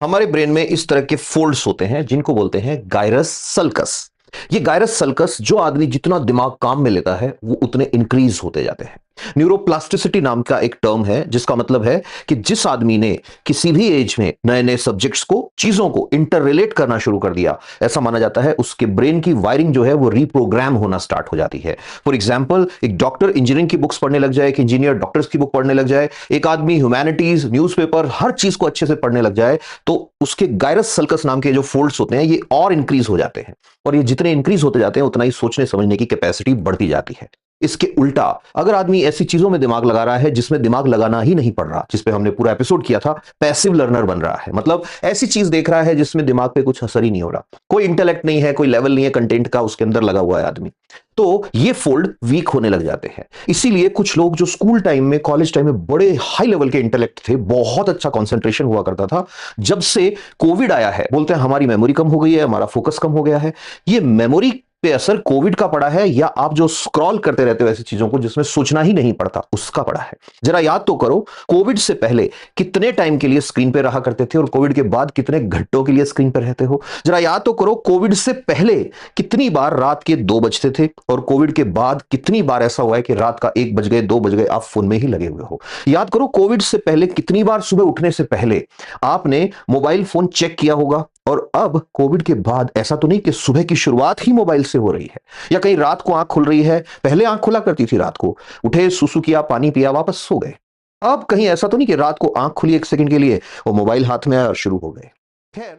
हमारे ब्रेन में इस तरह के फोल्ड्स होते हैं जिनको बोलते हैं गायरस सल्कस। ये गायरस सल्कस जो आदमी जितना दिमाग काम में लेता है वो उतने इंक्रीज होते जाते हैं। न्यूरोप्लास्टिसिटी नाम का एक टर्म है जिसका मतलब है कि जिस आदमी ने किसी भी एज में नए नए सब्जेक्ट्स को चीजों को इंटर रिलेट करना शुरू कर दिया, ऐसा माना जाता है उसके ब्रेन की वायरिंग जो है वो रीप्रोग्राम होना स्टार्ट हो जाती है। फॉर एग्जाम्पल, एक डॉक्टर इंजीनियरिंग की बुक्स पढ़ने लग जाए, एक इंजीनियर डॉक्टर्स की बुक पढ़ने लग जाए, एक आदमी ह्यूमैनिटीज न्यूज़पेपर हर चीज को अच्छे से पढ़ने लग जाए, तो उसके गायरस सल्कस नाम के जो फोल्ड्स होते हैं ये और इंक्रीज हो जाते हैं। और ये जितने इंक्रीज होते जाते हैं उतना ही सोचने समझने की कैपेसिटी बढ़ती जाती है। इसके उल्टा, अगर आदमी ऐसी चीजों में दिमाग लगा रहा है जिसमें दिमाग लगाना ही नहीं पड़ रहा, जिस पे हमने पूरा एपिसोड किया था, पैसिव लर्नर बन रहा है, मतलब ऐसी चीज देख रहा है जिसमें दिमाग पे कुछ असर ही नहीं हो रहा, कोई इंटेलेक्ट नहीं है, कोई लेवल नहीं है कंटेंट का उसके अंदर लगा हुआ है आदमी, तो ये फोल्ड वीक होने लग जाते हैं। इसीलिए कुछ लोग जो स्कूल टाइम में, कॉलेज टाइम में बड़े हाई लेवल के इंटेलेक्ट थे, बहुत अच्छा कंसंट्रेशन हुआ करता था, जब से कोविड आया है बोलते हैं हमारी मेमोरी कम हो गई है, हमारा फोकस कम हो गया है। ये मेमोरी पे असर कोविड का पड़ा है या आप जो स्क्रॉल करते रहते हो ऐसी चीजों को जिसमें सोचना ही नहीं पड़ता उसका पड़ा है? जरा याद तो करो, कोविड से पहले कितने टाइम के लिए स्क्रीन पे रहा करते थे और कोविड के बाद कितने घंटों के लिए स्क्रीन पे रहते हो? जरा याद तो करो, कोविड से पहले कितनी बार रात के 2 बजते थे और कोविड के बाद कितनी बार ऐसा हुआ है कि रात का 1 बज गए, 2 बज गए, आप फोन में ही लगे हुए हो? याद करो, कोविड से पहले कितनी बार सुबह उठने से पहले आपने मोबाइल फोन चेक किया होगा? और अब कोविड के बाद ऐसा तो नहीं कि सुबह की शुरुआत ही मोबाइल से हो रही है, या कहीं रात को आंख खुल रही है, पहले आंख खुला करती थी रात को, उठे, सुसु किया, पानी पिया, वापस सो गए। अब कहीं ऐसा तो नहीं कि रात को आंख खुली 1 सेकंड के लिए और मोबाइल हाथ में आया और शुरू हो गए। खैर,